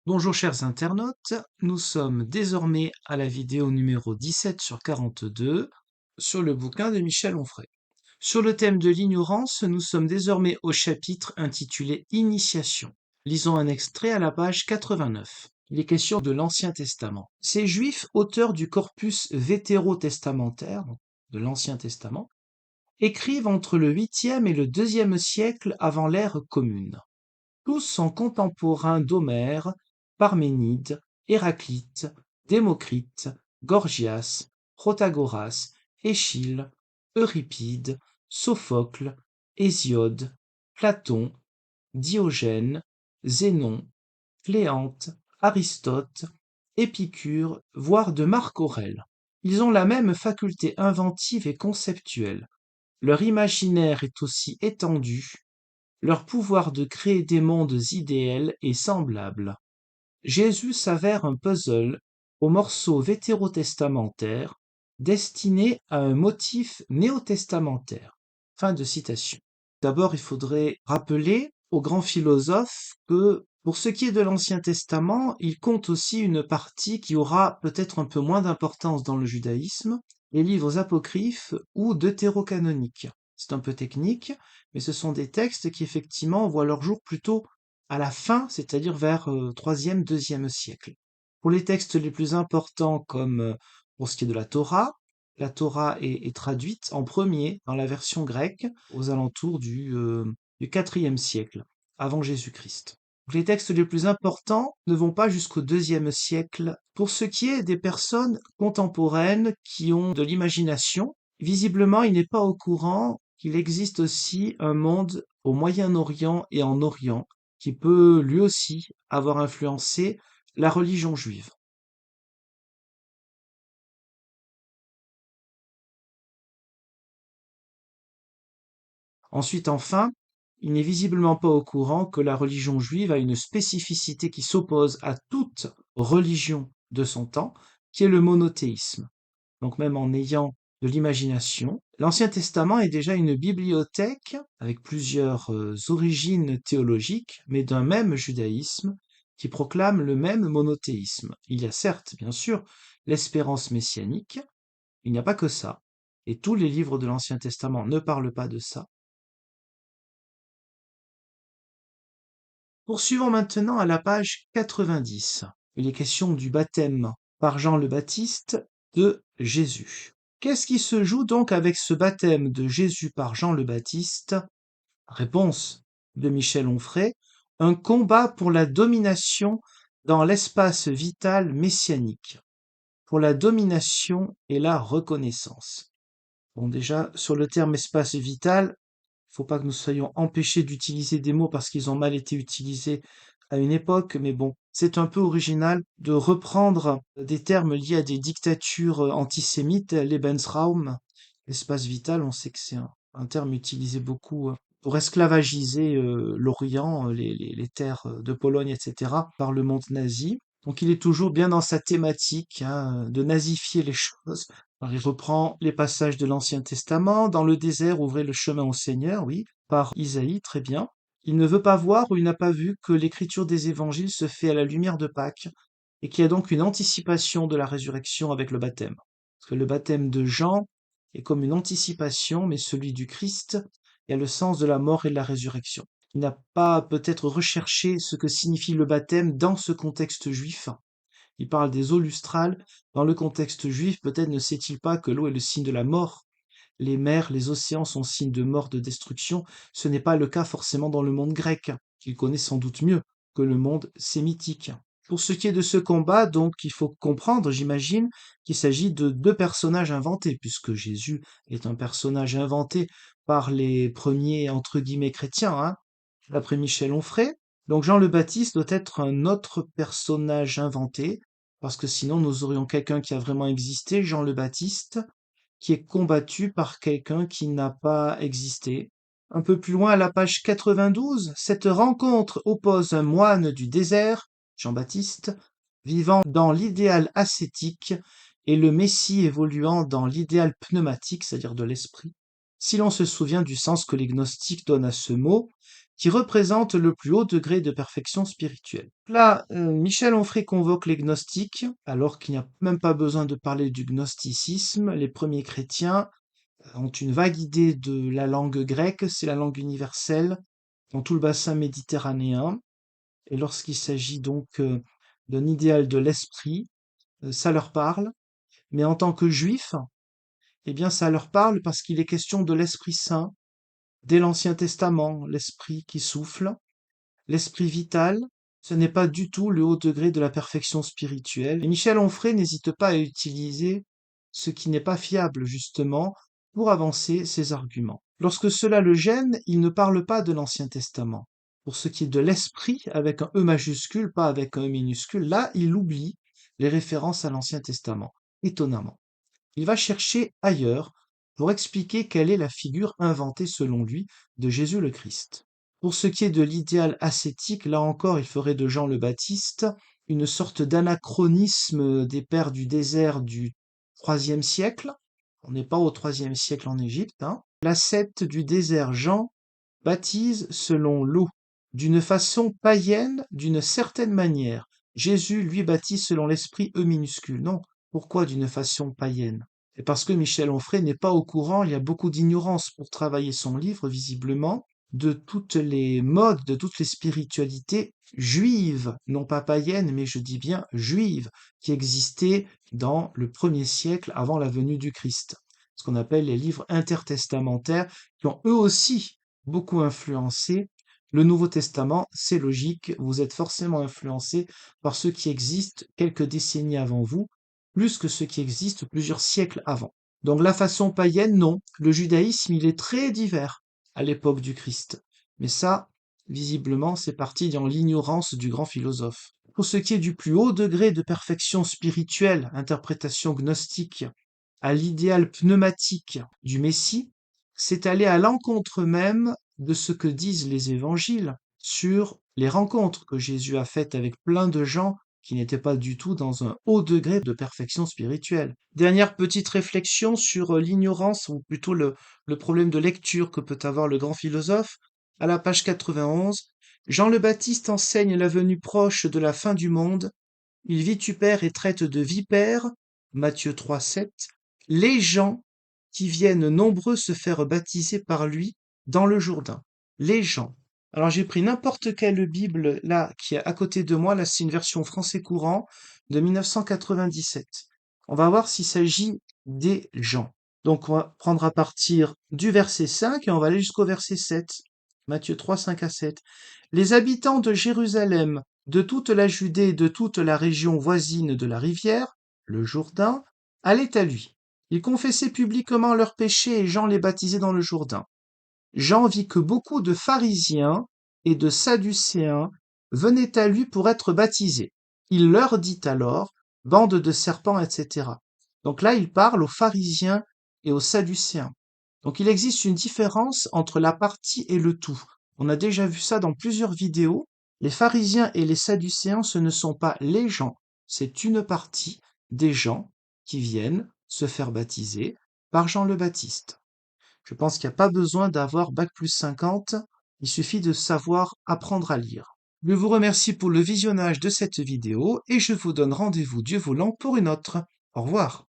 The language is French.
Bonjour chers internautes, nous sommes désormais à la vidéo numéro 17 sur 42 sur le bouquin de Michel Onfray. Sur le thème de l'ignorance, nous sommes désormais au chapitre intitulé Initiation. Lisons un extrait à la page 89. Il est question de l'Ancien Testament. Ces Juifs, auteurs du corpus vétérotestamentaire, donc de l'Ancien Testament, écrivent entre le 8e et le 2e siècle avant l'ère commune. Tous sont contemporains d'Homère, Parménide, Héraclite, Démocrite, Gorgias, Protagoras, Échille, Euripide, Sophocle, Hésiode, Platon, Diogène, Zénon, Cléante, Aristote, Épicure, voire de Marc Aurèle. Ils ont la même faculté inventive et conceptuelle. Leur imaginaire est aussi étendu, leur pouvoir de créer des mondes idéals est semblable. Jésus s'avère un puzzle aux morceaux vétérotestamentaires destiné à un motif néotestamentaire. Fin de citation. D'abord, il faudrait rappeler aux grands philosophes que pour ce qui est de l'Ancien Testament, il compte aussi une partie qui aura peut-être un peu moins d'importance dans le judaïsme, les livres apocryphes ou deutérocanoniques. C'est un peu technique, mais ce sont des textes qui effectivement voient leur jour plutôt à la fin, c'est-à-dire vers 3e, 2e siècle. Pour les textes les plus importants, comme pour ce qui est de la Torah est traduite en premier dans la version grecque aux alentours du 4e siècle, avant Jésus-Christ. Les textes les plus importants ne vont pas jusqu'au 2e siècle. Pour ce qui est des personnes contemporaines qui ont de l'imagination, visiblement, il n'est pas au courant qu'il existe aussi un monde au Moyen-Orient et en Orient qui peut lui aussi avoir influencé la religion juive. Ensuite, enfin, il n'est visiblement pas au courant que la religion juive a une spécificité qui s'oppose à toute religion de son temps, qui est le monothéisme. Donc même en ayant de l'imagination, l'Ancien Testament est déjà une bibliothèque avec plusieurs origines théologiques, mais d'un même judaïsme qui proclame le même monothéisme. Il y a certes, bien sûr, l'espérance messianique, il n'y a pas que ça. Et tous les livres de l'Ancien Testament ne parlent pas de ça. Poursuivons maintenant à la page 90. Il est question du baptême par Jean le Baptiste de Jésus. Qu'est-ce qui se joue donc avec ce baptême de Jésus par Jean le Baptiste? Réponse de Michel Onfray, un combat pour la domination dans l'espace vital messianique, pour la domination et la reconnaissance. Bon, déjà, sur le terme espace vital, faut pas que nous soyons empêchés d'utiliser des mots parce qu'ils ont mal été utilisés à une époque, mais bon, c'est un peu original de reprendre des termes liés à des dictatures antisémites, Lebensraum, l'espace vital, on sait que c'est un terme utilisé beaucoup pour esclavagiser l'Orient, les terres de Pologne, etc., par le monde nazi. Donc il est toujours bien dans sa thématique de nazifier les choses. Alors, il reprend les passages de l'Ancien Testament, dans le désert, ouvrez le chemin au Seigneur, oui, par Isaïe, très bien. Il ne veut pas voir ou il n'a pas vu que l'écriture des évangiles se fait à la lumière de Pâques et qu'il y a donc une anticipation de la résurrection avec le baptême. Parce que le baptême de Jean est comme une anticipation, mais celui du Christ a le sens de la mort et de la résurrection. Il n'a pas peut-être recherché ce que signifie le baptême dans ce contexte juif. Il parle des eaux lustrales. Dans le contexte juif, peut-être ne sait-il pas que l'eau est le signe de la mort. Les mers, les océans sont signes de mort, de destruction. Ce n'est pas le cas forcément dans le monde grec, qu'il connaît sans doute mieux que le monde sémitique. Pour ce qui est de ce combat, donc, il faut comprendre, j'imagine, qu'il s'agit de deux personnages inventés, puisque Jésus est un personnage inventé par les premiers, entre guillemets, chrétiens, d'après Michel Onfray. Donc Jean le Baptiste doit être un autre personnage inventé, parce que sinon nous aurions quelqu'un qui a vraiment existé, Jean le Baptiste, qui est combattu par quelqu'un qui n'a pas existé. Un peu plus loin à la page 92, cette rencontre oppose un moine du désert, Jean-Baptiste, vivant dans l'idéal ascétique, et le Messie évoluant dans l'idéal pneumatique, c'est-à-dire de l'esprit. Si l'on se souvient du sens que les gnostiques donnent à ce mot, qui représente le plus haut degré de perfection spirituelle. Là, Michel Onfray convoque les gnostiques, alors qu'il n'y a même pas besoin de parler du gnosticisme. Les premiers chrétiens ont une vague idée de la langue grecque, c'est la langue universelle dans tout le bassin méditerranéen. Et lorsqu'il s'agit donc d'un idéal de l'esprit, ça leur parle. Mais en tant que juifs, eh bien, ça leur parle parce qu'il est question de l'Esprit Saint dès l'Ancien Testament, l'Esprit qui souffle, l'Esprit vital. Ce n'est pas du tout le haut degré de la perfection spirituelle. Et Michel Onfray n'hésite pas à utiliser ce qui n'est pas fiable, justement, pour avancer ses arguments. Lorsque cela le gêne, il ne parle pas de l'Ancien Testament. Pour ce qui est de l'esprit, avec un E majuscule, pas avec un E minuscule, là, il oublie les références à l'Ancien Testament, étonnamment. Il va chercher ailleurs pour expliquer quelle est la figure inventée selon lui de Jésus le Christ. Pour ce qui est de l'idéal ascétique, là encore, il ferait de Jean le Baptiste une sorte d'anachronisme des pères du désert du IIIe siècle. On n'est pas au IIIe siècle en Égypte, hein. L'ascète du désert Jean baptise selon l'eau, d'une façon païenne, d'une certaine manière. Jésus, lui, baptise selon l'esprit E minuscule. Non, pourquoi d'une façon païenne? C'est parce que Michel Onfray n'est pas au courant, il y a beaucoup d'ignorance pour travailler son livre, visiblement, de toutes les modes, de toutes les spiritualités juives, non pas païennes, mais je dis bien juives, qui existaient dans le 1er siècle avant la venue du Christ. Ce qu'on appelle les livres intertestamentaires, qui ont eux aussi beaucoup influencé le Nouveau Testament. C'est logique, vous êtes forcément influencé par ceux qui existent quelques décennies avant vous, plus que ceux qui existent plusieurs siècles avant. Donc la façon païenne, non. Le judaïsme, il est très divers à l'époque du Christ. Mais ça, visiblement, c'est parti dans l'ignorance du grand philosophe. Pour ce qui est du plus haut degré de perfection spirituelle, interprétation gnostique, à l'idéal pneumatique du Messie, c'est aller à l'encontre même de ce que disent les évangiles sur les rencontres que Jésus a faites avec plein de gens qui n'étaient pas du tout dans un haut degré de perfection spirituelle. Dernière petite réflexion sur l'ignorance, ou plutôt le problème de lecture que peut avoir le grand philosophe. À la page 91, Jean le Baptiste enseigne la venue proche de la fin du monde. Il vitupère et traite de vipères, Matthieu 3, 7, les gens qui viennent nombreux se faire baptiser par lui dans le Jourdain. Les gens. Alors j'ai pris n'importe quelle Bible là qui est à côté de moi. Là, c'est une version français courant de 1997. On va voir s'il s'agit des gens. Donc on va prendre à partir du verset 5 et on va aller jusqu'au verset 7. Matthieu 3, 5 à 7. Les habitants de Jérusalem, de toute la Judée et de toute la région voisine de la rivière, le Jourdain, allaient à lui. Ils confessaient publiquement leurs péchés et Jean les baptisait dans le Jourdain. Jean vit que beaucoup de pharisiens et de sadducéens venaient à lui pour être baptisés. Il leur dit alors, bande de serpents, etc. Donc là, il parle aux pharisiens et aux sadducéens. Donc il existe une différence entre la partie et le tout. On a déjà vu ça dans plusieurs vidéos. Les pharisiens et les sadducéens, ce ne sont pas les gens, c'est une partie des gens qui viennent se faire baptiser par Jean le Baptiste. Je pense qu'il n'y a pas besoin d'avoir bac+50, il suffit de savoir apprendre à lire. Je vous remercie pour le visionnage de cette vidéo et je vous donne rendez-vous Dieu voulant pour une autre. Au revoir.